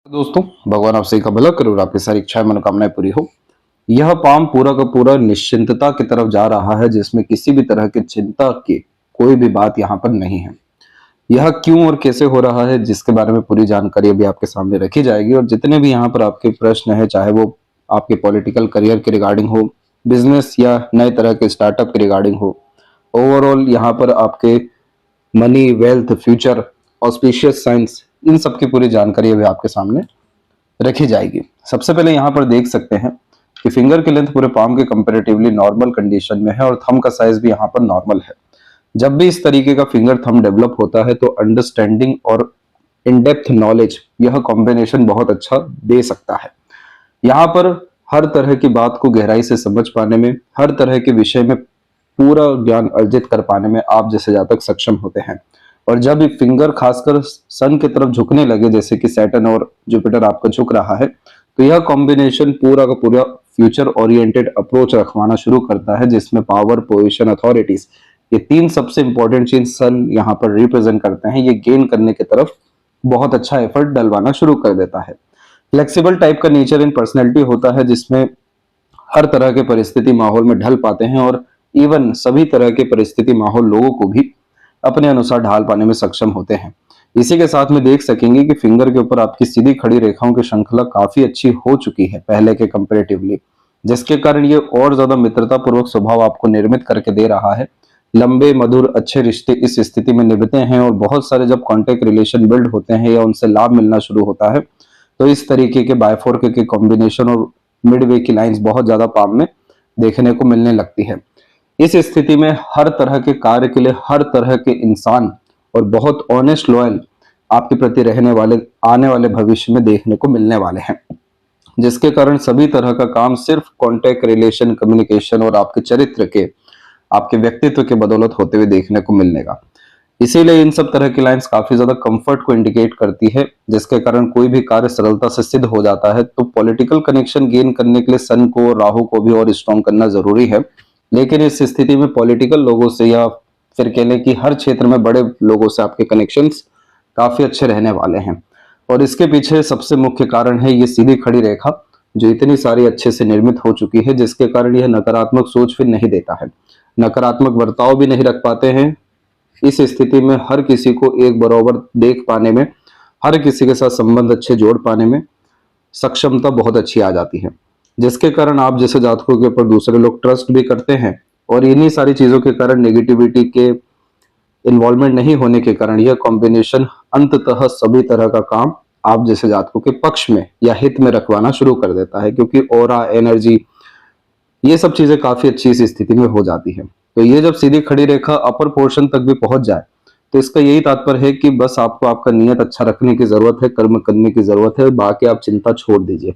दोस्तों, भगवान आप सही का भला करे और आपकी सारी इच्छाएं मनोकामनाएं पूरी हो। यह पाम पूरा का पूरा निश्चिंतता की तरफ जा रहा है, जिसमें किसी भी तरह की चिंता की कोई भी बात यहाँ पर नहीं है। यह क्यों और कैसे हो रहा है, जिसके बारे में पूरी जानकारी अभी आपके सामने रखी जाएगी। और जितने भी यहाँ पर आपके प्रश्न है, चाहे वो आपके पॉलिटिकल करियर के रिगार्डिंग हो, बिजनेस या नए तरह के स्टार्टअप के रिगार्डिंग हो, ओवरऑल यहाँ पर आपके money, wealth, future, auspicious science, इन सब की पूरी जानकारी अभी आपके सामने रखी जाएगी। सबसे पहले यहाँ पर देख सकते हैं कि फिंगर की लेंथ पूरे पाम के कंपैरेटिवली नॉर्मल कंडीशन में है और थंब का साइज भी यहाँ पर नॉर्मल है। जब भी इस तरीके का फिंगर थंब डेवलप होता है तो अंडरस्टैंडिंग और इन डेप्थ नॉलेज, यह कॉम्बिनेशन बहुत अच्छा दे सकता है। यहाँ पर हर तरह की बात को गहराई से समझ पाने में, हर तरह के विषय में पूरा ज्ञान अर्जित कर पाने में आप जैसे जातक सक्षम होते हैं। और जब ये फिंगर खासकर सन की तरफ झुकने लगे, जैसे कि सैटर्न और जुपिटर आपका झुक रहा है, तो यह कॉम्बिनेशन पूरा का पूरा फ्यूचर ओरिएंटेड अप्रोच रखवाना शुरू करता है, जिसमें पावर, पोजीशन, अथॉरिटीज, ये तीन सबसे इंपॉर्टेंट चीज सन यहाँ पर रिप्रेजेंट करते हैं। ये गेन करने की तरफ बहुत अच्छा एफर्ट डलवाना शुरू कर देता है। फ्लेक्सिबल टाइप का नेचर इन पर्सनैलिटी होता है, जिसमें हर तरह के परिस्थिति माहौल में ढल पाते हैं और इवन सभी तरह के परिस्थिति माहौल लोगों को भी अपने अनुसार ढाल पाने में सक्षम होते हैं। इसी के साथ में देख सकेंगे कि फिंगर के ऊपर आपकी सीधी खड़ी रेखाओं की श्रृंखला काफी अच्छी हो चुकी है पहले के कंपेरेटिवली, जिसके कारण ये और ज्यादा मित्रता पूर्वक स्वभाव आपको निर्मित करके दे रहा है। लंबे, मधुर, अच्छे रिश्ते इस स्थिति में निभते हैं और बहुत सारे जब कॉन्टेक्ट रिलेशन बिल्ड होते हैं या उनसे लाभ मिलना शुरू होता है, तो इस तरीके के बायफोर के कॉम्बिनेशन और मिड वे की लाइंस बहुत ज्यादा पाम में देखने को मिलने लगती है। इस स्थिति में हर तरह के कार्य के लिए हर तरह के इंसान और बहुत ऑनेस्ट, लॉयल आपके प्रति रहने वाले आने वाले भविष्य में देखने को मिलने वाले हैं, जिसके कारण सभी तरह का काम सिर्फ कॉन्टेक्ट, रिलेशन, कम्युनिकेशन और आपके चरित्र के, आपके व्यक्तित्व के बदौलत होते हुए देखने को मिलेगा। इसीलिए इन सब तरह की लाइंस काफी ज्यादा कंफर्ट को इंडिकेट करती है, जिसके कारण कोई भी कार्य सरलता से सिद्ध हो जाता है। तो पॉलिटिकल कनेक्शन गेन करने के लिए सन को और राहु को भी और स्ट्रॉन्ग करना जरूरी है, लेकिन इस स्थिति में पॉलिटिकल लोगों से या फिर कह लें कि हर क्षेत्र में बड़े लोगों से आपके कनेक्शंस काफी अच्छे रहने वाले हैं। और इसके पीछे सबसे मुख्य कारण है ये सीधी खड़ी रेखा, जो इतनी सारी अच्छे से निर्मित हो चुकी है, जिसके कारण यह नकारात्मक सोच फिर नहीं देता है, नकारात्मक बर्ताव भी नहीं रख पाते हैं। इस स्थिति में हर किसी को एक बराबर देख पाने में, हर किसी के साथ संबंध अच्छे जोड़ पाने में सक्षमता बहुत अच्छी आ जाती है, जिसके कारण आप जैसे जातकों के ऊपर दूसरे लोग ट्रस्ट भी करते हैं। और इन्हीं सारी चीजों के कारण, नेगेटिविटी के इन्वॉल्वमेंट नहीं होने के कारण, यह कॉम्बिनेशन अंततः सभी तरह का काम आप जैसे जातकों के पक्ष में या हित में रखवाना शुरू कर देता है, क्योंकि ऑरा, एनर्जी, ये सब चीजें काफी अच्छी इस स्थिति में हो जाती है। तो ये जब सीधी खड़ी रेखा अपर पोर्शन तक भी पहुंच जाए, तो इसका यही तात्पर्य है कि बस आपको आपका नियत अच्छा रखने की जरूरत है, कर्म करने की जरूरत है, बाकी आप चिंता छोड़ दीजिए।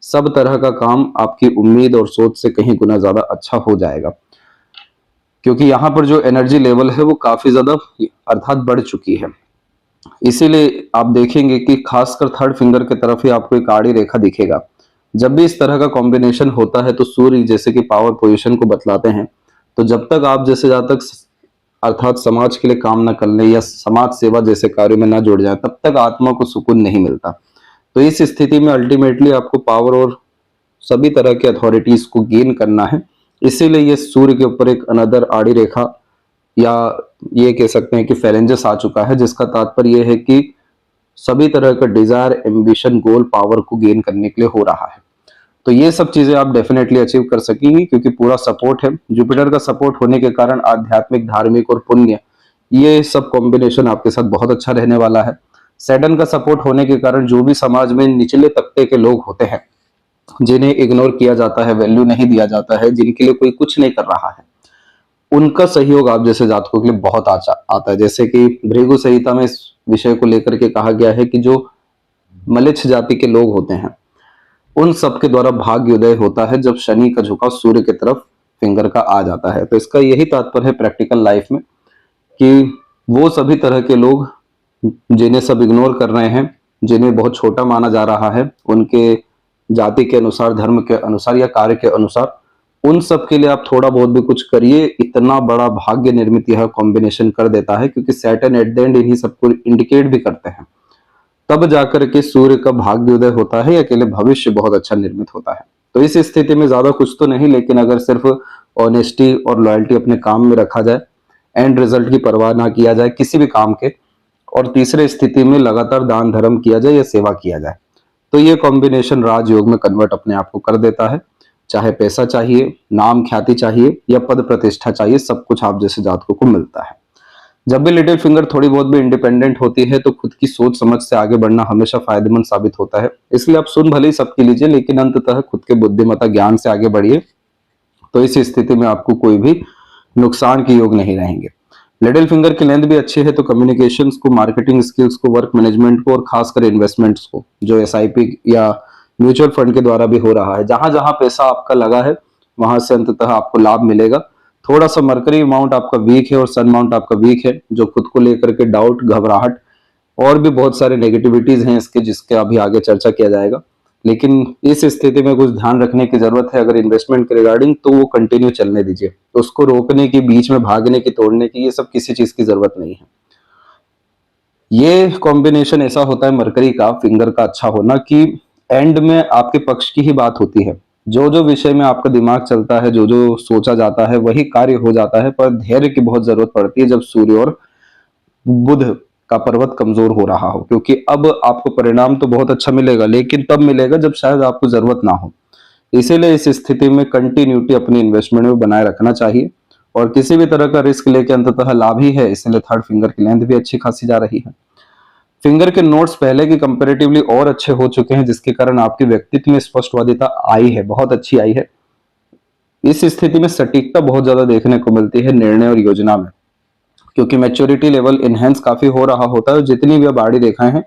सब तरह का काम आपकी उम्मीद और सोच से कहीं गुना ज्यादा अच्छा हो जाएगा, क्योंकि यहाँ पर जो एनर्जी लेवल है वो काफी ज्यादा अर्थात बढ़ चुकी है। इसीलिए आप देखेंगे कि खासकर थर्ड फिंगर की तरफ ही आपको एक आड़ी रेखा दिखेगा। जब भी इस तरह का कॉम्बिनेशन होता है तो सूर्य जैसे कि पावर पोजीशन को बतलाते हैं, तो जब तक आप जैसे जब तक अर्थात समाज के लिए काम न करने या समाज सेवा जैसे कार्यों में न जुड़ जाए, तब तक आत्मा को सुकून नहीं मिलता। तो इस स्थिति में अल्टीमेटली आपको पावर और सभी तरह के अथॉरिटीज को गेन करना है। इसीलिए ये सूर्य के ऊपर एक अनदर आड़ी रेखा या ये कह सकते हैं कि फेरेंजस आ चुका है, जिसका तात्पर्य यह है कि सभी तरह का डिजायर, एम्बिशन, गोल पावर को गेन करने के लिए हो रहा है। तो ये सब चीजें आप डेफिनेटली अचीव कर सकेंगी, क्योंकि पूरा सपोर्ट है। जुपिटर का सपोर्ट होने के कारण आध्यात्मिक, धार्मिक और पुण्य, ये सब कॉम्बिनेशन आपके साथ बहुत अच्छा रहने वाला है। सैटर्न का सपोर्ट होने के कारण जो भी समाज में निचले तबके के लोग होते हैं, जिन्हें इग्नोर किया जाता है, वैल्यू नहीं दिया जाता है, जिनके लिए कोई कुछ नहीं कर रहा है, उनका सहयोग आप जैसे जातकों के लिए बहुत आता है। जैसे कि भृगु संहिता में इस विषय को लेकर के कहा गया है कि जो मलिच्छ जाति के लोग होते हैं, उन सबके द्वारा भाग्योदय होता है जब शनि का झुकाव सूर्य की तरफ फिंगर का आ जाता है। तो इसका यही तात्पर्य है प्रैक्टिकल लाइफ में कि वो सभी तरह के लोग जिन्हें सब इग्नोर कर रहे हैं, जिन्हें बहुत छोटा माना जा रहा है उनके जाति के अनुसार, धर्म के अनुसार या कार्य के अनुसार, उन सब के लिए आप थोड़ा बहुत भी कुछ करिए, इतना बड़ा भाग्य निर्मित यह कॉम्बिनेशन कर देता है। क्योंकि सैटर्न एट द एंड इन्हीं सबको इंडिकेट भी करते हैं। तब जाकर के सूर्य का भाग्योदय होता है या अकेले भविष्य बहुत अच्छा निर्मित होता है। तो इस स्थिति में ज्यादा कुछ तो नहीं, लेकिन अगर सिर्फ ऑनेस्टी और लॉयल्टी अपने काम में रखा जाए, एंड रिजल्ट की परवाह ना किया जाए किसी भी काम के, और तीसरे स्थिति में लगातार दान धर्म किया जाए या सेवा किया जाए, तो ये कॉम्बिनेशन राजयोग में कन्वर्ट अपने आप को कर देता है। चाहे पैसा चाहिए, नाम ख्याति चाहिए या पद प्रतिष्ठा चाहिए, सब कुछ आप जैसे जातकों को मिलता है। जब भी लिटिल फिंगर थोड़ी बहुत भी इंडिपेंडेंट होती है तो खुद की सोच समझ से आगे बढ़ना हमेशा फायदेमंद साबित होता है। इसलिए आप सुन भले ही सबकी लीजिए, लेकिन अंततः खुद के बुद्धिमत्ता ज्ञान से आगे बढ़िए, तो इस स्थिति में आपको कोई भी नुकसान के योग नहीं रहेंगे। लिटिल फिंगर की लेंथ भी अच्छी है तो कम्युनिकेशंस को, मार्केटिंग स्किल्स को, वर्क मैनेजमेंट को और खासकर इन्वेस्टमेंट्स को, जो एसआईपी या म्यूचुअल फंड के द्वारा भी हो रहा है, जहां जहां पैसा आपका लगा है वहां से अंततः आपको लाभ मिलेगा। थोड़ा सा मरकरी अमाउंट आपका वीक है और सन अमाउंट आपका वीक है, जो खुद को लेकर के डाउट, घबराहट और भी बहुत सारे नेगेटिविटीज हैं इसके, जिसके अभी आगे चर्चा किया जाएगा। लेकिन इस स्थिति में कुछ ध्यान रखने की जरूरत है। अगर इन्वेस्टमेंट के रिगार्डिंग, तो वो कंटिन्यू चलने दीजिए, तो उसको रोकने की, बीच में भागने की, तोड़ने की, ये सब किसी चीज की जरूरत नहीं है। ये कॉम्बिनेशन ऐसा होता है मरकरी का, फिंगर का अच्छा होना, कि एंड में आपके पक्ष की ही बात होती है। जो जो विषय में आपका दिमाग चलता है, जो जो सोचा जाता है वही कार्य हो जाता है, पर धैर्य की बहुत जरूरत पड़ती है जब सूर्य और बुध का पर्वत कमजोर हो रहा हो, क्योंकि अब आपको परिणाम तो बहुत अच्छा मिलेगा, लेकिन तब मिलेगा जब शायद आपको जरूरत ना हो। इसीलिए इस स्थिति में कंटिन्यूटी अपनी इन्वेस्टमेंट में बनाए रखना चाहिए, और किसी भी तरह का रिस्क लेके अंततः लाभ ही है। इसलिए थर्ड फिंगर की लेंथ भी अच्छी खासी जा रही है। फिंगर के नोट्स पहले के कंपैरेटिवली और अच्छे हो चुके हैं, जिसके कारण आपके व्यक्तित्व में स्पष्टवादिता आई है, बहुत अच्छी आई है। इस स्थिति में सटीकता बहुत ज्यादा देखने को मिलती है निर्णय और योजना में, क्योंकि मैच्योरिटी लेवल इनहेंस काफी हो रहा होता है। जितनी भी आप आड़ी रेखाएं हैं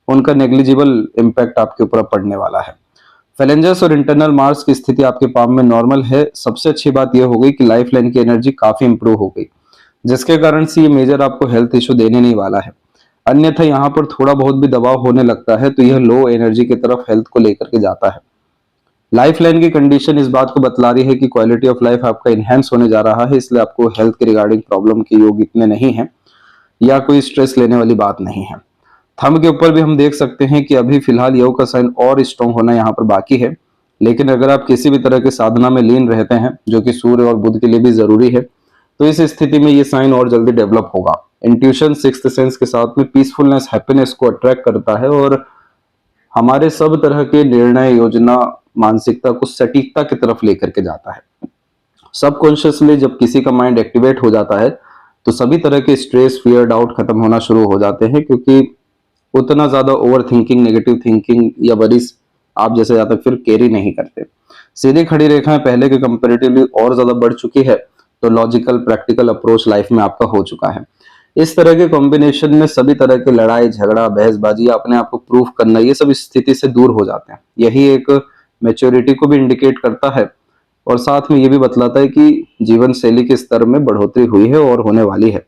उनका नेग्लिजिबल इम्पैक्ट आपके ऊपर पड़ने वाला है। फेलेंजर्स और इंटरनल मार्स की स्थिति आपके पाम में नॉर्मल है। सबसे अच्छी बात यह हो गई कि लाइफ लाइन की एनर्जी काफी इंप्रूव हो गई, जिसके कारण से ये मेजर आपको हेल्थ इशू देने नहीं वाला है। अन्यथा यहाँ पर थोड़ा बहुत भी दबाव होने लगता है तो यह लो एनर्जी की तरफ हेल्थ को लेकर के जाता है। लाइफ लाइन की कंडीशन इस बात को बतला रही है कि क्वालिटी ऑफ लाइफ आपका इनहेंस होने जा रहा है, इसलिए आपको हेल्थ के रिगार्डिंग प्रॉब्लम के योग इतने नहीं है या कोई स्ट्रेस लेने वाली बात नहीं है। थंब के ऊपर भी हम देख सकते हैं कि अभी फिलहाल योग का साइन और स्ट्रॉन्ग होना यहाँ पर बाकी है, लेकिन अगर आप किसी भी तरह के साधना में लीन रहते हैं, जो कि सूर्य और बुध के लिए भी जरूरी है, तो इस स्थिति में ये साइन और जल्दी डेवलप होगा। इंट्यूशन, सिक्स्थ सेंस के साथ में पीसफुलनेस, हैप्पीनेस को अट्रैक्ट करता है और हमारे सब तरह के निर्णय, योजना, मानसिकता को सटीकता की तरफ लेकर के जाता है। सबकॉन्शियसली जब किसी का माइंड एक्टिवेट हो जाता है तो सभी तरह के स्ट्रेस, फियर, डाउट खत्म होना शुरू हो जाते हैं, क्योंकि उतना ज्यादा ओवर थिंकिंग, नेगेटिव थिंकिंग या वरीज आप जैसे ज्यादा फिर कैरी नहीं करते। सीधी खड़ी रेखाएं पहले के कंपैरेटिवली और ज्यादा बढ़ चुकी है, तो लॉजिकल, प्रैक्टिकल अप्रोच लाइफ में आपका हो चुका है। इस तरह के कॉम्बिनेशन में सभी तरह के लड़ाई झगड़ा, बहसबाजी या अपने आप को प्रूफ करना, ये सब इस स्थिति से दूर हो जाते हैं। यही एक मैच्योरिटी को भी इंडिकेट करता है और साथ में ये भी बतलाता है कि जीवन शैली के स्तर में बढ़ोतरी हुई है और होने वाली है,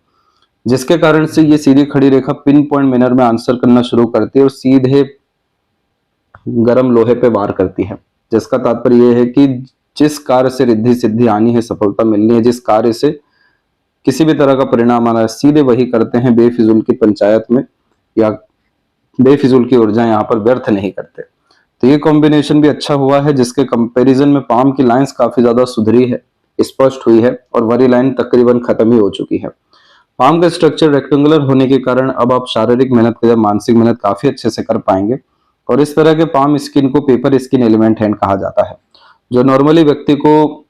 जिसके कारण से ये सीधी खड़ी रेखा पिन पॉइंट मैनर में आंसर करना शुरू करती है और सीधे गर्म लोहे पे वार करती है। जिसका तात्पर्य यह है कि जिस कार्य से रिद्धि सिद्धि आनी है, सफलता मिलनी है, जिस कार्य से किसी भी तरह का परिणाम आना है, सीधे वही करते हैं, बेफिजूल की पंचायत में या बेफिजूल की ऊर्जा यहाँ पर व्यर्थ नहीं करते। तो ये कॉम्बिनेशन भी अच्छा हुआ है, जिसके कंपैरिजन में पाम की लाइंस काफी ज्यादा सुधरी है, स्पष्ट हुई है और वरी लाइन तकरीबन खत्म ही हो चुकी है। पाम का स्ट्रक्चर रेक्टेंगुलर होने के कारण अब आप शारीरिक मेहनत या मानसिक मेहनत काफी अच्छे से कर पाएंगे। और इस तरह के पाम स्किन को पेपर स्किन एलिमेंट हैंड कहा जाता है, जो नॉर्मली व्यक्ति को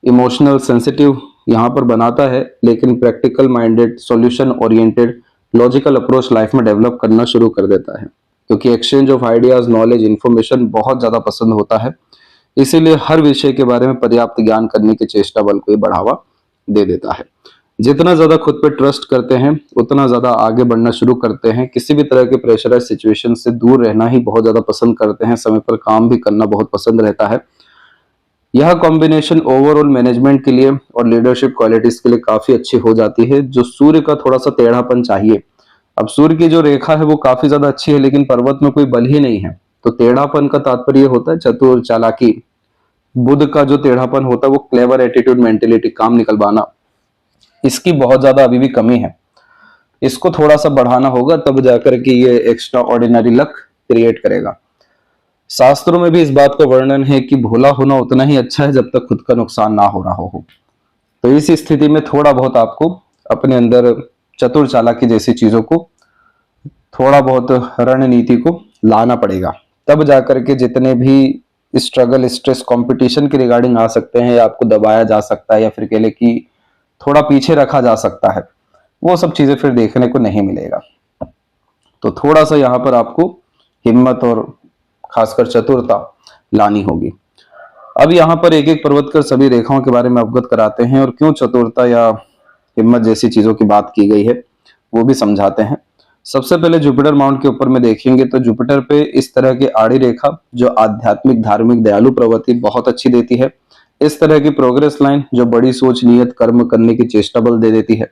इमोशनल, सेंसिटिव यहाँ पर बनाता है, लेकिन practical minded, solution oriented, logical approach life में डेवलप करना शुरू कर देता है, क्योंकि exchange of ideas, knowledge, information बहुत ज्यादा पसंद होता है। इसीलिए हर विषय के बारे में पर्याप्त ज्ञान करने की चेष्टा बल को बढ़ावा दे देता है। जितना ज्यादा खुद पे ट्रस्ट करते हैं उतना ज्यादा आगे बढ़ना शुरू करते हैं। किसी भी तरह के प्रेशराइज सिचुएशन से दूर रहना ही बहुत ज्यादा पसंद करते हैं। समय पर काम भी करना बहुत पसंद रहता है। यह कॉम्बिनेशन ओवरऑल मैनेजमेंट के लिए और लीडरशिप क्वालिटीज के लिए काफी अच्छी हो जाती है। जो सूर्य का थोड़ा सा टेढ़ापन चाहिए, अब सूर्य की जो रेखा है वो काफी ज्यादा अच्छी है, लेकिन पर्वत में कोई बल ही नहीं है, तो टेढ़ापन का तात्पर्य होता है चतुर, चालाकी। बुध का जो टेढ़ापन होता है वो क्लेवर एटीट्यूड, मेंटेलिटी, काम निकलवाना, इसकी बहुत ज्यादा अभी भी कमी है। इसको थोड़ा सा बढ़ाना होगा, तब जाकर के ये एक्स्ट्रा ऑर्डिनरी लक क्रिएट करेगा। शास्त्रों में भी इस बात का वर्णन है कि भोला होना उतना ही अच्छा है जब तक खुद का नुकसान ना हो रहा हो। तो इस स्थिति में थोड़ा बहुत आपको अपने अंदर चतुर चालाकी जैसी चीजों को, थोड़ा बहुत रणनीति को लाना पड़ेगा, तब जाकर के जितने भी स्ट्रगल, स्ट्रेस, कंपटीशन के रिगार्डिंग आ सकते हैं, या आपको दबाया जा सकता है, या फिर कह ले कि थोड़ा पीछे रखा जा सकता है, वो सब चीजें फिर देखने को नहीं मिलेगा। तो थोड़ा सा यहाँ पर आपको हिम्मत और खासकर चतुरता लानी होगी। अब यहाँ पर एक एक पर्वत कर सभी रेखाओं के बारे में अवगत कराते हैं, और क्यों चतुरता या हिम्मत जैसी चीजों की बात की गई है वो भी समझाते हैं। सबसे पहले जुपिटर माउंट के ऊपर में देखेंगे तो जुपिटर पे इस तरह की आड़ी रेखा जो आध्यात्मिक, धार्मिक, दयालु प्रवृत्ति बहुत अच्छी देती है। इस तरह की प्रोग्रेस लाइन जो बड़ी सोच, नियत, कर्म करने की चेष्टा बल दे देती है।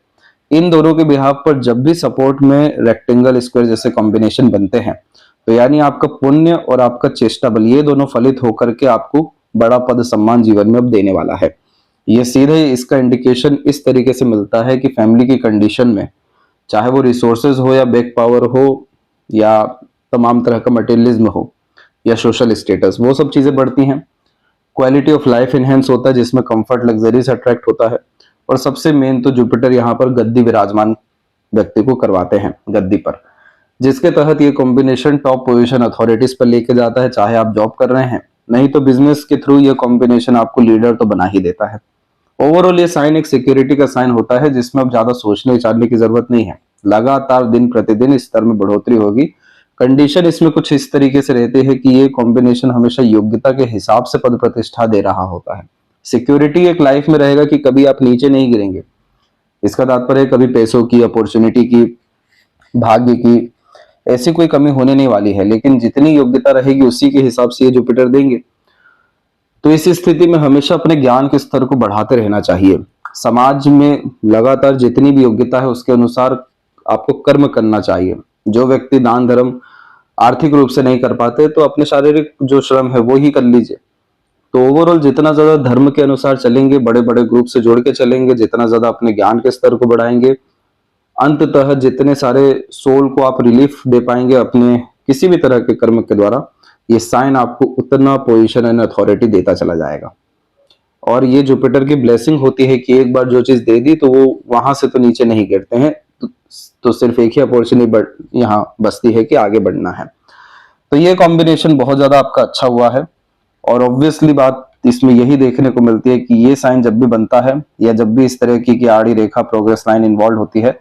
इन दोनों के बिहाफ पर जब भी सपोर्ट में रेक्टेंगल, स्क्वायर जैसे कॉम्बिनेशन बनते हैं, तो यानी आपका पुण्य और आपका चेष्टा बल, ये दोनों फलित होकर के आपको बड़ा पद सम्मान जीवन में अब देने वाला है। ये सीधे इसका इंडिकेशन इस तरीके से मिलता है कि फैमिली की कंडीशन में, चाहे वो रिसोर्सेज हो या बैक पावर हो या तमाम तरह का मटेरियलिज्म हो या सोशल स्टेटस, वो सब चीजें बढ़ती हैं। क्वालिटी ऑफ लाइफ इनहेंस होता है जिसमें कंफर्ट, लग्जरी से अट्रैक्ट होता है। और सबसे मेन तो जुपिटर यहाँ पर गद्दी विराजमान व्यक्ति को करवाते हैं गद्दी पर, जिसके तहत ये कॉम्बिनेशन टॉप पोजीशन अथॉरिटीज पर लेके जाता है, चाहे आप जॉब कर रहे हैं, नहीं तो बिजनेस के थ्रू ये कॉम्बिनेशन आपको लीडर तो बना ही देता है। ओवरऑल ये साइन एक सिक्योरिटी का साइन होता है जिसमें अब ज्यादा सोचने विचारने की जरूरत नहीं है, लगातार दिन प्रतिदिन इस स्तर में बढ़ोतरी होगी। कंडीशन इसमें कुछ इस तरीके से रहती है कि ये कॉम्बिनेशन हमेशा योग्यता के हिसाब से पद प्रतिष्ठा दे रहा होता है। सिक्योरिटी एक लाइफ में रहेगा कि कभी आप नीचे नहीं गिरेंगे, इसका तात्पर्य कभी पैसों की, अपॉर्चुनिटी की, भाग्य की ऐसी कोई कमी होने नहीं वाली है, लेकिन जितनी योग्यता रहेगी उसी के हिसाब से ये जुपिटर देंगे। तो इस स्थिति में हमेशा अपने ज्ञान के स्तर को बढ़ाते रहना चाहिए। समाज में लगातार जितनी भी योग्यता है उसके अनुसार आपको कर्म करना चाहिए। जो व्यक्ति दान धर्म आर्थिक रूप से नहीं कर पाते तो अपने शारीरिक जो श्रम है वो ही कर लीजिए। तो ओवरऑल जितना ज्यादा धर्म के अनुसार चलेंगे, बड़े बड़े ग्रुप से जोड़ के चलेंगे, जितना ज्यादा अपने ज्ञान के स्तर को बढ़ाएंगे, अंततः जितने सारे सोल को आप रिलीफ दे पाएंगे अपने किसी भी तरह के कर्म के द्वारा, ये साइन आपको उतना पोजीशन एंड अथॉरिटी देता चला जाएगा। और ये जुपिटर की ब्लेसिंग होती है कि एक बार जो चीज दे दी तो वो वहां से तो नीचे नहीं गिरते हैं, तो सिर्फ एक ही अपॉर्चुनिटी यहाँ बचती है कि आगे बढ़ना है। तो ये कॉम्बिनेशन बहुत ज्यादा आपका अच्छा हुआ है। और ऑब्वियसली बात इसमें यही देखने को मिलती है कि ये साइन जब भी बनता है या जब भी इस तरह की आड़ी रेखा, प्रोग्रेस लाइन इन्वॉल्व होती है,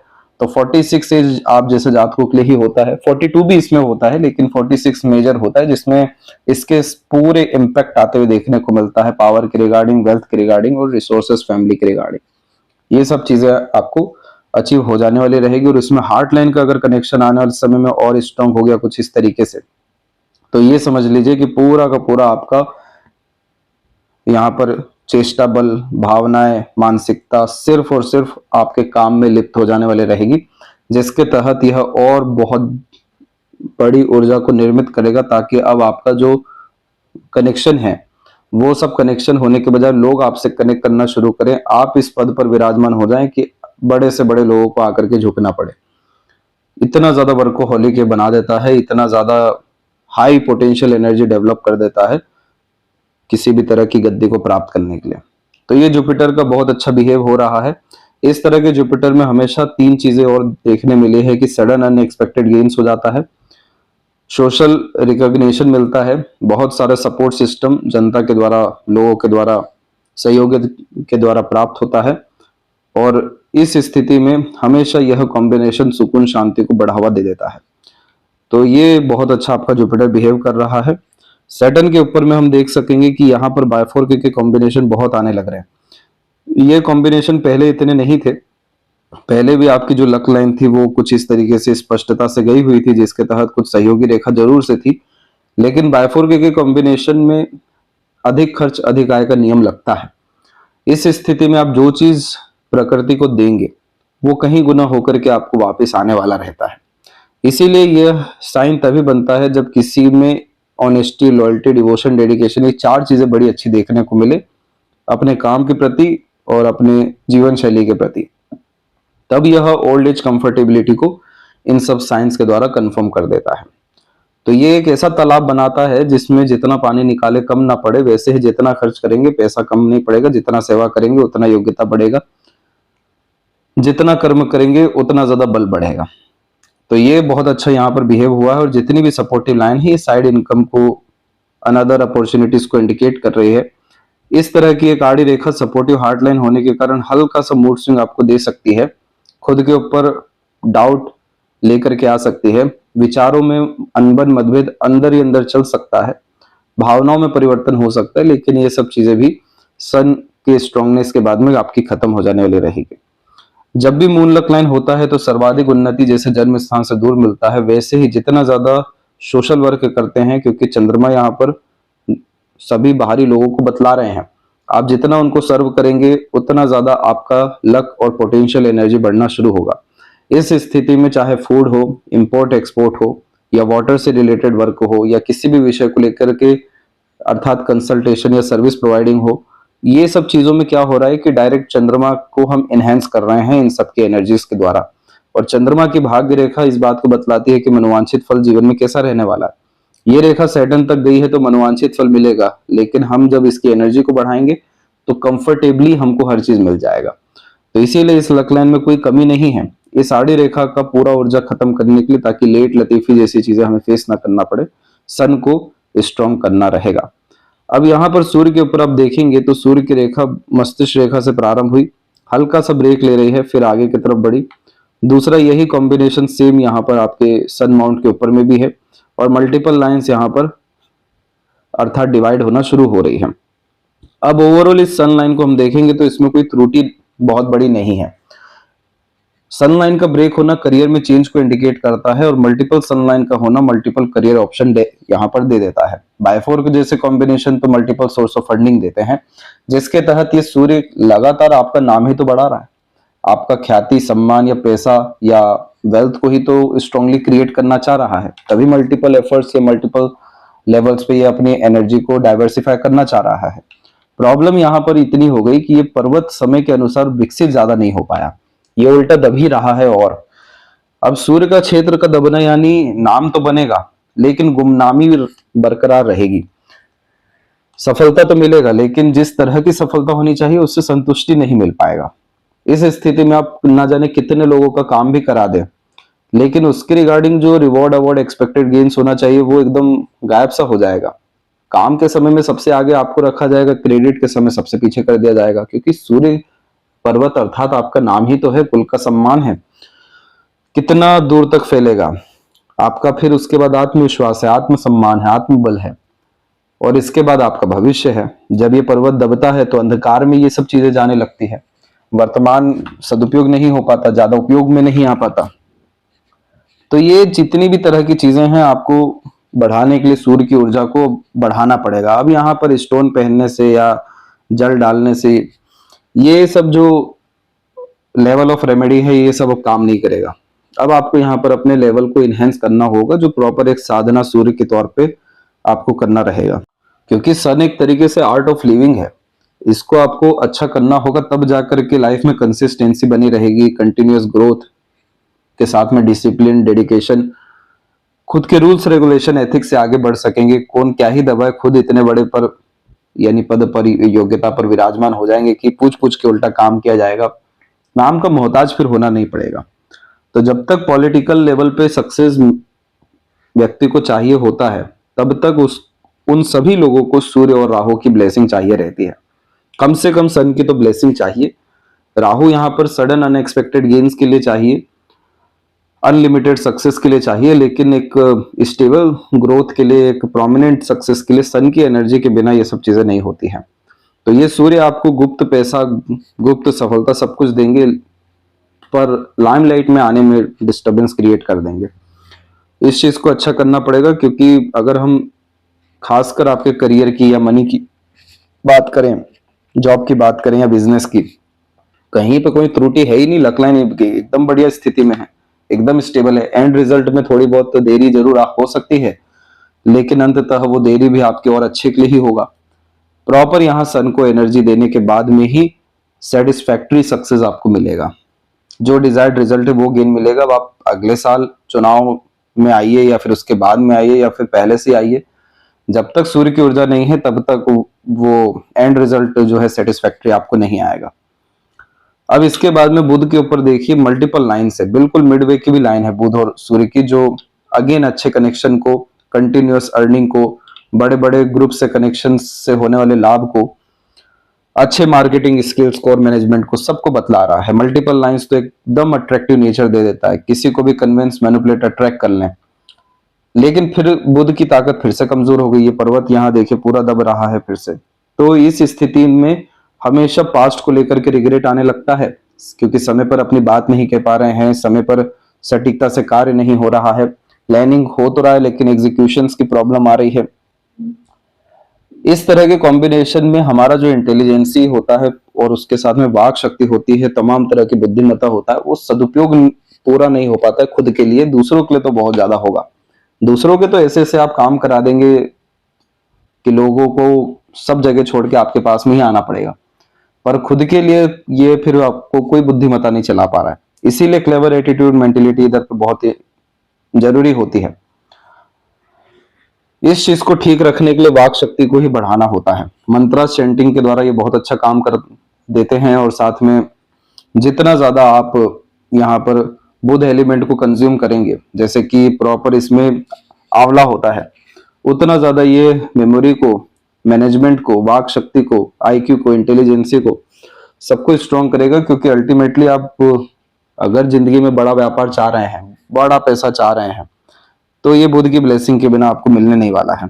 तो 46 एज आप जैसे जातकों के लिए ही होता है। 42 भी इसमें होता है, लेकिन 46 मेजर होता है जिसमें इसके पूरे इम्पैक्ट आते हुए देखने को मिलता है, पावर के रिगार्डिंग, वेल्थ के रिगार्डिंग और रिसोर्सेस, फैमिली के रिगार्डिंग। ये सब चीजें आपको अचीव हो जाने वाली रहेगी। और इसमें हार्ट लाइन का अगर कनेक्शन आने वाले समय में और स्ट्रांग हो गया कुछ इस तरीके से, तो ये समझ लीजिए कि पूरा का पूरा आपका यहाँ पर चेष्टा बल, भावनाएं, मानसिकता सिर्फ और सिर्फ आपके काम में लिप्त हो जाने वाले रहेगी, जिसके तहत यह और बहुत बड़ी ऊर्जा को निर्मित करेगा, ताकि अब आपका जो कनेक्शन है वो सब कनेक्शन होने के बजाय लोग आपसे कनेक्ट करना शुरू करें, आप इस पद पर विराजमान हो जाएं कि बड़े से बड़े लोगों को आकर के झुकना पड़े। इतना ज्यादा वर्कोहॉलिक ये बना देता है, इतना ज्यादा हाई पोटेंशियल एनर्जी डेवलप कर देता है किसी भी तरह की गद्दी को प्राप्त करने के लिए। तो ये जुपिटर का बहुत अच्छा बिहेव हो रहा है। इस तरह के जुपिटर में हमेशा तीन चीजें और देखने मिली है कि सडन अनएक्सपेक्टेड गेन्स हो जाता है, सोशल रिकॉग्निशन मिलता है, बहुत सारा सपोर्ट सिस्टम जनता के द्वारा, लोगों के द्वारा, सहयोग के द्वारा प्राप्त होता है। और इस स्थिति में हमेशा यह कॉम्बिनेशन सुकून, शांति को बढ़ावा दे देता है। तो ये बहुत अच्छा आपका जुपिटर बिहेव कर रहा है। सैटर्न के ऊपर में हम देख सकेंगे कि यहाँ पर बायफोर के कॉम्बिनेशन बहुत आने लग रहे हैं। ये कॉम्बिनेशन पहले इतने नहीं थे, पहले भी आपकी जो लक लाइन थी वो कुछ इस तरीके से स्पष्टता से गई हुई थी, जिसके तहत कुछ सहयोगी रेखा जरूर से थी। लेकिन बायफोर के कॉम्बिनेशन में अधिक खर्च अधिक आय का नियम लगता है। इस स्थिति में आप जो चीज प्रकृति को देंगे वो कहीं गुना होकर के आपको वापस आने वाला रहता है। इसीलिए यह साइन तभी बनता है जब किसी में ऑनेस्टी, लॉयल्टी, डिवोशन, डेडिकेशन, ये चार चीजें बड़ी अच्छी देखने को मिले अपने काम के प्रति और अपने जीवन शैली के प्रति। तब यह ओल्ड एज कंफर्टेबिलिटी को इन सब साइंस के द्वारा कंफर्म कर देता है। तो ये एक ऐसा तालाब बनाता है जिसमें जितना पानी निकाले कम ना पड़े, वैसे ही जितना खर्च करेंगे पैसा कम नहीं पड़ेगा, जितना सेवा करेंगे उतना योग्यता बढ़ेगा, जितना कर्म करेंगे उतना ज्यादा बल बढ़ेगा। तो ये बहुत अच्छा यहाँ पर बिहेव हुआ है, और जितनी भी सपोर्टिव लाइन है ये साइड इनकम को, अनदर अपॉर्चुनिटीज को इंडिकेट कर रही है। इस तरह की एक आड़ी रेखा सपोर्टिव हार्ट लाइन होने के कारण हल्का सा मूड स्विंग आपको दे सकती है, खुद के ऊपर डाउट लेकर के आ सकती है, विचारों में अनबन मतभेद अंदर ही अंदर चल सकता है, भावनाओं में परिवर्तन हो सकता है, लेकिन ये सब चीजें भी सन के स्ट्रांगनेस के बाद में आपकी खत्म हो जाने वाली रहेगी। जब भी मून लक लाइन होता है तो सर्वाधिक उन्नति जैसे जन्म स्थान से दूर मिलता है, वैसे ही जितना ज्यादा सोशल वर्क करते हैं, क्योंकि चंद्रमा यहाँ पर सभी बाहरी लोगों को बतला रहे हैं, आप जितना उनको सर्व करेंगे उतना ज्यादा आपका लक और पोटेंशियल एनर्जी बढ़ना शुरू होगा। इस स्थिति में चाहे फूड हो, इंपोर्ट एक्सपोर्ट हो, या वाटर से रिलेटेड वर्क हो, या किसी भी विषय को लेकर के अर्थात कंसल्टेशन या सर्विस प्रोवाइडिंग हो, ये सब चीजों में क्या हो रहा है कि डायरेक्ट चंद्रमा को हम एनहेंस कर रहे हैं इन सब के एनर्जीज के द्वारा। और चंद्रमा की भाग्य रेखा इस बात को बतलाती है कि मनोवांछित फल जीवन में कैसा रहने वाला है। ये रेखा सैटर्न तक गई है तो मनोवांछित फल मिलेगा, लेकिन हम जब इसकी एनर्जी को बढ़ाएंगे तो कंफर्टेबली हमको हर चीज मिल जाएगा। तो इसीलिए इस लक लाइन में कोई कमी नहीं है। इस आड़ी रेखा का पूरा ऊर्जा खत्म करने के लिए, ताकि लेट लतीफी जैसी चीजें हमें फेस ना करना पड़े, सन को स्ट्रॉन्ग करना रहेगा। अब यहाँ पर सूर्य के ऊपर आप देखेंगे तो सूर्य की रेखा मस्तिष्क रेखा से प्रारंभ हुई, हल्का सा ब्रेक ले रही है, फिर आगे की तरफ बढ़ी। दूसरा यही कॉम्बिनेशन सेम यहाँ पर आपके सन माउंट के ऊपर में भी है, और मल्टीपल लाइंस यहाँ पर अर्थात डिवाइड होना शुरू हो रही है। अब ओवरऑल इस सन लाइन को हम देखेंगे तो इसमें कोई त्रुटि बहुत बड़ी नहीं है। सनलाइन का ब्रेक होना करियर में चेंज को इंडिकेट करता है, और मल्टीपल सनलाइन का होना मल्टीपल करियर ऑप्शन यहाँ पर दे देता है। बायफोर के जैसे कॉम्बिनेशन तो मल्टीपल सोर्स ऑफ फंडिंग देते हैं, जिसके तहत ये सूर्य लगातार आपका नाम ही तो बढ़ा रहा है, आपका ख्याति, सम्मान या पैसा या वेल्थ को ही तो स्ट्रांगली क्रिएट करना चाह रहा है। तभी मल्टीपल एफर्ट्स या मल्टीपल लेवल्स पे ये अपनी एनर्जी को डाइवर्सिफाई करना चाह रहा है। प्रॉब्लम यहाँ पर इतनी हो गई कि ये पर्वत समय के अनुसार विकसित ज्यादा नहीं हो पाया, ये उल्टा दब ही रहा है। और अब सूर्य का क्षेत्र का दबना यानी नाम तो बनेगा लेकिन गुमनामी बरकरार रहेगी। सफलता तो मिलेगा, लेकिन जिस तरह की सफलता होनी चाहिए उससे संतुष्टि नहीं मिल पाएगा। इस स्थिति में आप ना जाने कितने लोगों का काम भी करा दें, लेकिन उसके रिगार्डिंग जो रिवॉर्ड अवार्ड एक्सपेक्टेड गेन्स होना चाहिए वो एकदम गायब सा हो जाएगा। काम के समय में सबसे आगे आपको रखा जाएगा, क्रेडिट के समय सबसे पीछे कर दिया जाएगा, क्योंकि सूर्य पर्वत अर्थात आपका नाम ही तो है, कुल का सम्मान है, कितना दूर तक फैलेगा आपका। फिर उसके बाद आत्मविश्वास है, आत्मसम्मान है, आत्मबल है, और इसके बाद आपका भविष्य है। जब ये पर्वत दबता है तो अंधकार में ये सब चीजें जाने लगती है, वर्तमान सदुपयोग नहीं हो पाता, ज्यादा उपयोग में नहीं आ पाता। तो ये जितनी भी तरह की चीजें हैं आपको बढ़ाने के लिए सूर्य की ऊर्जा को बढ़ाना पड़ेगा। अब यहाँ पर स्टोन पहनने से या जल डालने से ये सब जो लेवल ऑफ रेमेडी है ये सब अब काम नहीं करेगा। अब आपको यहाँ पर अपने लेवल को इनहेंस करना होगा, जो प्रॉपर एक साधना सूर्य के तौर पे आपको करना रहेगा, क्योंकि सन एक तरीके से आर्ट ऑफ लिविंग है। इसको आपको अच्छा करना होगा, तब जाकर के लाइफ में कंसिस्टेंसी बनी रहेगी, कंटिन्यूअस ग्रोथ के साथ में डिसिप्लिन, डेडिकेशन, खुद के रूल्स रेगुलेशन, एथिक्स से आगे बढ़ सकेंगे। कौन क्या ही दबाए, खुद इतने बड़े पर यानी पद पर, योग्यता पर विराजमान हो जाएंगे कि पूछ पूछ के उल्टा काम किया जाएगा। नाम का मोहताज फिर होना नहीं पड़ेगा। तो जब तक पॉलिटिकल लेवल पे सक्सेस व्यक्ति को चाहिए होता है, तब तक उन सभी लोगों को सूर्य और राहु की ब्लेसिंग चाहिए रहती है। कम से कम सन की तो ब्लेसिंग चाहिए। राहु यहाँ पर सडन अनएक्सपेक्टेड गेन्स के लिए चाहिए, अनलिमिटेड सक्सेस के लिए चाहिए, लेकिन एक स्टेबल ग्रोथ के लिए, एक प्रोमिनेंट सक्सेस के लिए सन की एनर्जी के बिना ये सब चीजें नहीं होती हैं। तो ये सूर्य आपको गुप्त पैसा, गुप्त सफलता सब कुछ देंगे, पर लाइमलाइट में आने में डिस्टरबेंस क्रिएट कर देंगे। इस चीज को अच्छा करना पड़ेगा, क्योंकि अगर हम खासकर आपके करियर की या मनी की बात करें, जॉब की बात करें या बिजनेस की, कहीं पे कोई त्रुटि है ही नहीं। लक लाइन एकदम बढ़िया स्थिति में है, एकदम स्टेबल है। एंड रिजल्ट में थोड़ी बहुत तो देरी जरूर हो सकती है, लेकिन अंततः वो देरी भी आपके और अच्छे के लिए ही होगा। प्रॉपर यहाँ सन को एनर्जी देने के बाद में ही सेटिस्फैक्टरी सक्सेस आपको मिलेगा। जो डिजायर्ड रिजल्ट है वो गेन मिलेगा। अब आप अगले साल चुनाव में आइए या फिर उसके बाद में आइए या फिर पहले से आइए, जब तक सूर्य की ऊर्जा नहीं है तब तक वो एंड रिजल्ट जो है सेटिस्फैक्ट्री आपको नहीं आएगा। अब इसके बाद में बुध के ऊपर देखिए मल्टीपल लाइन है, बिल्कुल मिडवे की भी लाइन है बुध और सूर्य की, जो अगेन अच्छे कनेक्शन को, कंटिन्यूअस अर्निंग को, बड़े बड़े ग्रुप से कनेक्शन से होने वाले लाभ को, अच्छे मार्केटिंग स्किल्स को और मैनेजमेंट को, सबको बतला रहा है। मल्टीपल लाइंस तो एकदम अट्रैक्टिव नेचर दे देता है, किसी को भी कन्विंस मैनिपुलेट अट्रैक्ट कर लें। लेकिन फिर बुध की ताकत फिर से कमजोर हो गई है, पर्वत यहाँ देखिए पूरा दब रहा है फिर से। तो इस स्थिति में हमेशा पास्ट को लेकर के रिग्रेट आने लगता है, क्योंकि समय पर अपनी बात नहीं कह पा रहे हैं, समय पर सटीकता से कार्य नहीं हो रहा है, प्लानिंग हो तो रहा है लेकिन एग्जीक्यूशंस की प्रॉब्लम आ रही है। इस तरह के कॉम्बिनेशन में हमारा जो इंटेलिजेंसी होता है और उसके साथ में वाक शक्ति होती है, तमाम तरह की बुद्धिमत्ता होता है, वो सदुपयोग पूरा नहीं हो पाता है खुद के लिए, दूसरों के लिए तो बहुत ज्यादा होगा। दूसरों के तो ऐसे ऐसे आप काम करा देंगे कि लोगों को सब जगह छोड़ के आपके पास में ही आना पड़ेगा, पर खुद के लिए ये फिर आपको कोई बुद्धिमत्ता नहीं चला पा रहा है। इसीलिए क्लेवर एटीट्यूड मेंटेलिटी इधर पे बहुत ही जरूरी होती है। इस चीज को ठीक रखने के लिए वाक शक्ति को ही बढ़ाना होता है। मंत्रा चैंटिंग के द्वारा ये बहुत अच्छा काम कर देते हैं, और साथ में जितना ज्यादा आप यहाँ पर बुध एलिमेंट को कंज्यूम करेंगे, जैसे कि प्रॉपर इसमें आंवला होता है, उतना ज्यादा ये मेमोरी को, मैनेजमेंट को, वाक शक्ति को, आईक्यू को, इंटेलिजेंसी को, सबको स्ट्रॉन्ग करेगा। क्योंकि अल्टीमेटली आप अगर जिंदगी में बड़ा व्यापार चाह रहे हैं, बड़ा पैसा चाह रहे हैं, तो ये बुध की ब्लेसिंग के बिना आपको मिलने नहीं वाला है।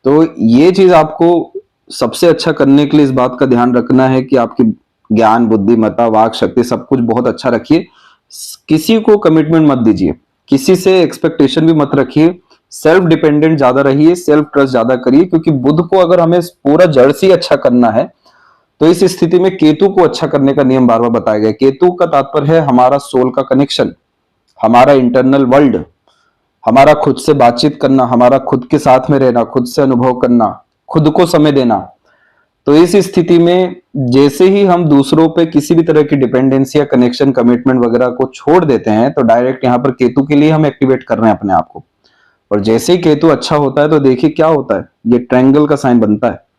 तो ये चीज आपको सबसे अच्छा करने के लिए इस बात का ध्यान रखना है कि आपकी ज्ञान, बुद्धिमत्ता, वाक शक्ति सब कुछ बहुत अच्छा रखिए। किसी को कमिटमेंट मत दीजिए, किसी से एक्सपेक्टेशन भी मत रखिए, सेल्फ डिपेंडेंट ज्यादा रहिए, सेल्फ ट्रस्ट ज्यादा करिए। क्योंकि बुध को अगर हमें पूरा जड़ से अच्छा करना है तो इस स्थिति में केतु को अच्छा करने का नियम बार बार बताया गया। केतु का तात्पर्य है हमारा सोल का कनेक्शन, हमारा इंटरनल वर्ल्ड, हमारा खुद से बातचीत करना, हमारा खुद के साथ में रहना, खुद से अनुभव करना, खुद को समय देना। तो इस स्थिति में जैसे ही हम दूसरों पे किसी भी तरह की डिपेंडेंसी या कनेक्शन, कमिटमेंट वगैरह को छोड़ देते हैं, तो डायरेक्ट यहाँ पर केतु के लिए हम एक्टिवेट कर रहे हैं अपने आप को। और जैसे ही केतु अच्छा होता है तो देखिए क्या होता है, ये ट्रायंगल का साइन बनता है।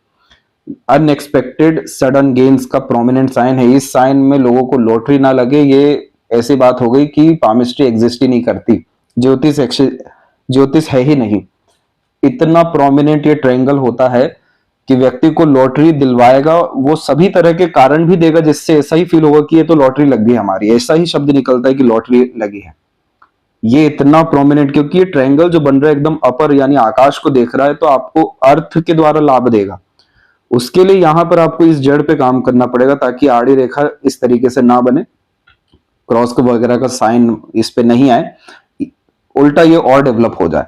अनएक्सपेक्टेड सडन गेन्स का प्रोमिनेंट साइन है। इस साइन में लोगों को लॉटरी ना लगे, ये ऐसी बात हो गई कि पामिस्ट्री एग्जिस्ट ही नहीं करती, ज्योतिष है ही नहीं। इतना प्रोमिनेंट ये ट्रायंगल होता है कि व्यक्ति को लॉटरी दिलवाएगा, वो सभी तरह के कारण भी देगा जिससे ऐसा ही फील होगा कि ये तो लॉटरी लग गई हमारी, ऐसा ही शब्द निकलता है कि लॉटरी लगी है। ये इतना प्रोमिनेंट, क्योंकि ये ट्रायंगल जो बन रहा है एकदम अपर यानी आकाश को देख रहा है, तो आपको अर्थ के द्वारा लाभ देगा। उसके लिए यहां पर आपको इस जड़ पे काम करना पड़ेगा ताकि आड़ी रेखा इस तरीके से ना बने, क्रॉस वगैरह का साइन इस पे नहीं आए, उल्टा ये और डेवलप हो जाए।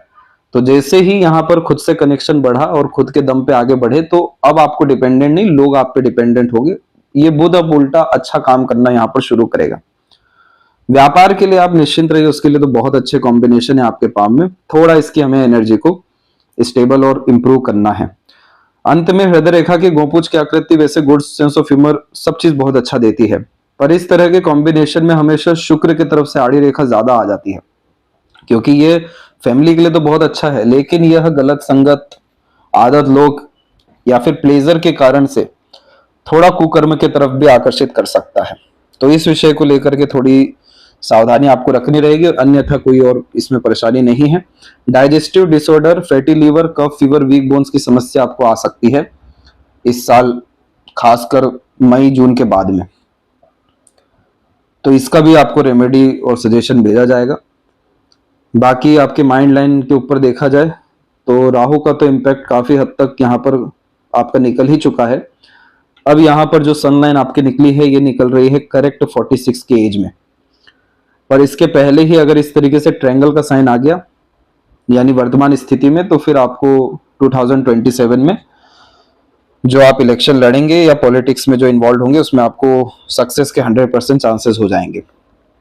तो जैसे ही यहाँ पर खुद से कनेक्शन बढ़ा और खुद के दम पे आगे बढ़े, तो अब आपको डिपेंडेंट नहीं, लोग आप पे डिपेंडेंट होंगे। ये बुध अब उल्टा अच्छा काम करना यहाँ पर शुरू करेगा। व्यापार के लिए आप निश्चिंत रहिए, उसके लिए तो बहुत अच्छे कॉम्बिनेशन है आपके पाम में, थोड़ा इसकी हमें एनर्जी को स्टेबल और इंप्रूव करना है। अंत में हृदय रेखा की गोपूछ की आकृति वैसे गुड सेंस ऑफ ह्यूमर सब चीज बहुत अच्छा देती है, पर इस तरह के कॉम्बिनेशन में हमेशा शुक्र की तरफ से आड़ी रेखा ज्यादा आ जाती है। क्योंकि ये फैमिली के लिए तो बहुत अच्छा है, लेकिन यह गलत संगत, आदत, लोग या फिर प्लेजर के कारण से थोड़ा कुकर्म की तरफ भी आकर्षित कर सकता है। तो इस विषय को लेकर के थोड़ी सावधानी आपको रखनी रहेगी, अन्यथा कोई और इसमें परेशानी नहीं है। डाइजेस्टिव डिसऑर्डर, फैटी लीवर, कफ, फीवर, वीक बोन्स की समस्या आपको आ सकती है इस साल, खासकर मई जून के बाद में। तो इसका भी आपको रेमेडी और सजेशन भेजा जाएगा। बाकी आपके माइंड लाइन के ऊपर देखा जाए तो राहु का तो इम्पैक्ट काफी हद तक यहाँ पर आपका निकल ही चुका है। अब यहाँ पर जो सनलाइन आपकी निकली है, ये निकल रही है करेक्ट 46 के एज में। पर इसके पहले ही अगर इस तरीके से ट्रायंगल का साइन आ गया यानी वर्तमान स्थिति में, तो फिर आपको 2027 में जो आप इलेक्शन लड़ेंगे या पॉलिटिक्स में जो इन्वॉल्व होंगे, उसमें आपको सक्सेस के 100% चांसेस हो जाएंगे।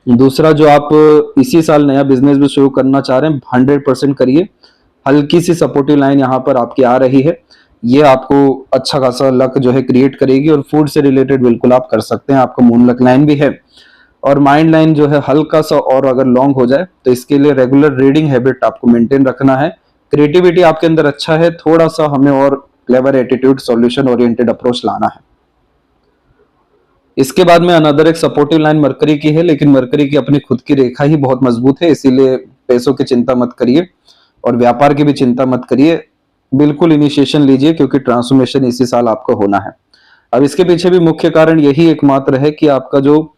दूसरा, जो आप इसी साल नया बिजनेस भी शुरू करना चाह रहे हैं, 100% करिए। हल्की सी सपोर्टिव लाइन यहाँ पर आपकी आ रही है, ये आपको अच्छा खासा लक जो है क्रिएट करेगी। और फूड से रिलेटेड बिल्कुल आप कर सकते हैं, आपका मून लक लाइन भी है और माइंड लाइन जो है हल्का सा और अगर लॉन्ग हो जाए तो इसके लिए रेगुलर रीडिंग हैबिट आपको मेंटेन रखना है। क्रिएटिविटी आपके अंदर अच्छा है, थोड़ा सा हमें और clever attitude, solution oriented approach लाना है। इसके बाद में अनदर एक सपोर्टिव लाइन मरकरी की है, लेकिन मरकरी की अपनी खुद की रेखा ही बहुत मजबूत है, इसीलिए पैसों की चिंता मत करिए और व्यापार की भी चिंता मत करिए। बिल्कुल इनिशिएशन लीजिए क्योंकि ट्रांसफॉर्मेशन इसी साल आपको होना है। अब इसके पीछे भी मुख्य कारण यही एकमात्र है कि आपका जो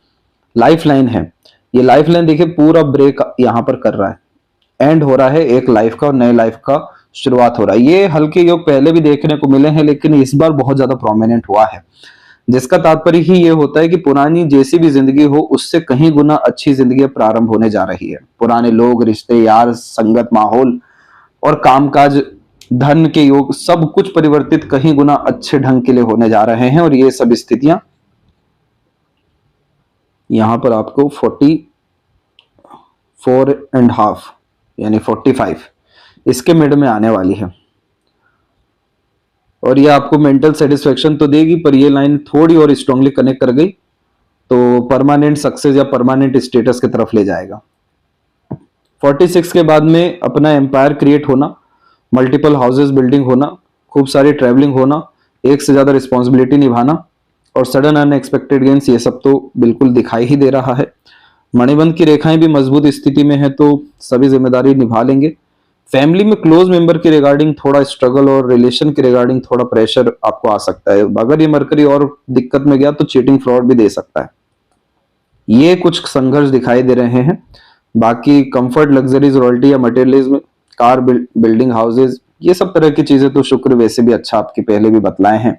लाइफ लाइन है, ये लाइफ लाइन देखिए पूरा ब्रेक यहाँ पर कर रहा है, एंड हो रहा है एक लाइफ का और नए लाइफ का शुरुआत हो रहा है। ये हल्के योग पहले भी देखने को मिले हैं, लेकिन इस बार बहुत ज्यादा प्रोमिनेंट हुआ है, जिसका तात्पर्य ही ये होता है कि पुरानी जैसी भी जिंदगी हो उससे कहीं गुना अच्छी जिंदगी प्रारंभ होने जा रही है। पुराने लोग, रिश्ते, यार, संगत, माहौल और कामकाज, धन के योग सब कुछ परिवर्तित कहीं गुना अच्छे ढंग के लिए होने जा रहे हैं। और ये सब स्थितियां यहां पर आपको 44.5 यानी 45 इसके मिड में आने वाली है, और ये आपको मेंटल सेटिस्फेक्शन तो देगी, पर ये लाइन थोड़ी और स्ट्रांगली कनेक्ट कर गई तो परमानेंट सक्सेस या परमानेंट स्टेटस की तरफ ले जाएगा। 46 के बाद में अपना एम्पायर क्रिएट होना, मल्टीपल हाउसेस बिल्डिंग होना, खूब सारी ट्रैवलिंग होना, एक से ज्यादा रिस्पॉन्सिबिलिटी निभाना और सडन अनएक्सपेक्टेड गेन्स, ये सब तो बिल्कुल दिखाई ही दे रहा है। मणिबंध की रेखाएं भी मजबूत स्थिति में है तो सभी जिम्मेदारी निभा लेंगे। फैमिली में क्लोज मेंबर के रिगार्डिंग थोड़ा स्ट्रगल और रिलेशन के रिगार्डिंग थोड़ा प्रेशर आपको आ सकता है। अगर ये मरकरी और दिक्कत में गया तो चीटिंग, फ्रॉड भी दे सकता है। ये कुछ संघर्ष दिखाई दे रहे हैं। बाकी कंफर्ट, लग्जरीज, रॉयल्टी या मटेरियलिज्म, कार, बिल्डिंग, हाउसेज, ये सब तरह की चीजें तो शुक्र वैसे भी अच्छा आपके पहले भी बतलाए हैं।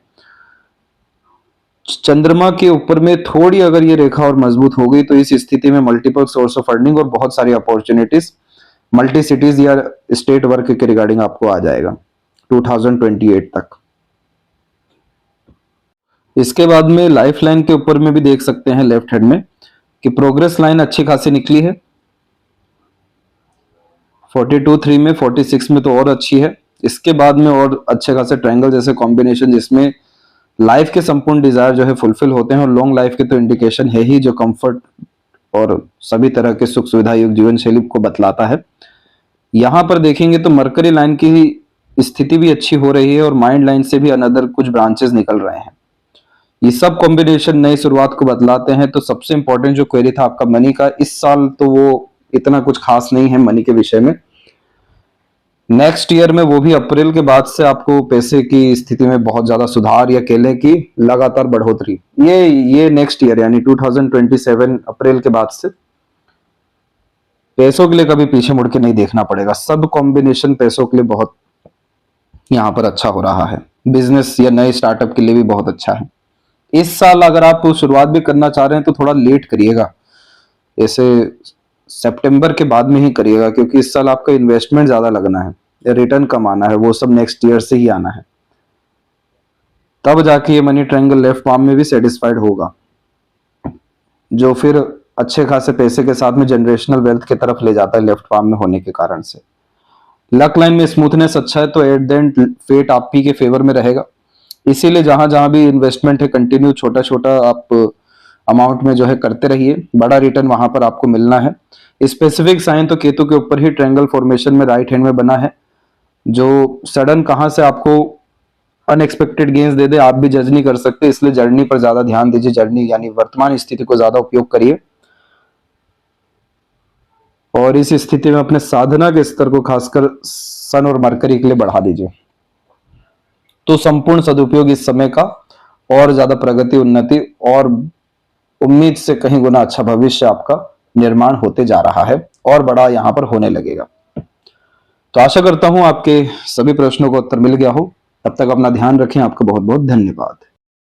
चंद्रमा के ऊपर में थोड़ी अगर ये रेखा और मजबूत हो गई तो इस स्थिति में मल्टीपल सोर्स ऑफ अर्निंग और बहुत सारी अपॉर्चुनिटीज मल्टी सिटीज या स्टेट वर्क के रिगार्डिंग आपको आ जाएगा 2028 तक। इसके बाद में लाइफ लाइन के ऊपर में भी देख सकते हैं लेफ्ट हैंड में कि प्रोग्रेस लाइन अच्छी खासी निकली है। 42-3 में, 46 में तो और अच्छी है। इसके बाद में और अच्छे खासे ट्रायंगल जैसे कॉम्बिनेशन जिसमें लाइफ के संपूर्ण डिजायर जो है फुलफिल होते हैं, और लॉन्ग लाइफ के तो इंडिकेशन है ही, जो कंफर्ट और सभी तरह के सुख सुविधा युक्त जीवन शैली को बतलाता है। यहां पर देखेंगे तो मरकरी लाइन की स्थिति भी अच्छी हो रही है और माइंड लाइन से भी अनदर कुछ ब्रांचेस निकल रहे हैं। ये सब कॉम्बिनेशन नई शुरुआत को बतलाते हैं। तो सबसे इंपॉर्टेंट जो क्वेरी था आपका मनी का, इस साल तो वो इतना कुछ खास नहीं है मनी के विषय में। नेक्स्ट ईयर में, वो भी अप्रैल के बाद से आपको पैसे की स्थिति में बहुत ज्यादा सुधार या कह लें कि लगातार बढ़ोतरी, ये नेक्स्ट ईयर यानी 2027 अप्रैल के बाद से पैसों के लिए कभी पीछे मुड़ के नहीं देखना पड़ेगा। सब कॉम्बिनेशन पैसों के लिए बहुत यहाँ पर अच्छा हो रहा है। बिजनेस या नए स्टार्टअप के लिए भी बहुत अच्छा है। इस साल अगर आप शुरुआत भी करना चाह रहे हैं तो थोड़ा लेट करिएगा, ऐसे सितंबर के बाद में ही करिएगा, क्योंकि इस साल आपका इन्वेस्टमेंट ज्यादा लगना है या रिटर्न कम आना है, वो सब नेक्स्ट ईयर से ही आना है। तब जाके ये मनी ट्रायंगल लेफ्ट पाम में भी सेटिस्फाइड होगा, जो फिर अच्छे खासे पैसे के साथ में जनरेशनल वेल्थ की तरफ ले जाता है लेफ्ट पाम में होने के कारण से। लक लाइन में स्मूथनेस अच्छा है तो एट द एंड फेट आप ही के फेवर में रहेगा। इसीलिए जहां जहां भी इन्वेस्टमेंट है कंटिन्यू छोटा छोटा आप अमाउंट में जो है करते रहिए, बड़ा रिटर्न वहां पर आपको मिलना है। स्पेसिफिक साइन तो केतु के ऊपर ही ट्रायंगल फॉर्मेशन में राइट हैंड में बना है, जो सडन कहां से आपको अनएक्सपेक्टेड गेन्स दे दे आप भी जज नहीं कर सकते, इसलिए जर्नी पर ज्यादा ध्यान दीजिए। जर्नी यानी वर्तमान स्थिति को ज्यादा उपयोग करिए और इस स्थिति में अपने साधना के स्तर को खासकर सन और मरकरी के लिए बढ़ा दीजिए, तो संपूर्ण सदुपयोग इस समय का और ज्यादा प्रगति, उन्नति और उम्मीद से कहीं गुना अच्छा भविष्य आपका निर्माण होते जा रहा है और बड़ा यहां पर होने लगेगा। तो आशा करता हूं आपके सभी प्रश्नों का उत्तर मिल गया हो। तब तक अपना ध्यान रखें। आपका बहुत बहुत धन्यवाद।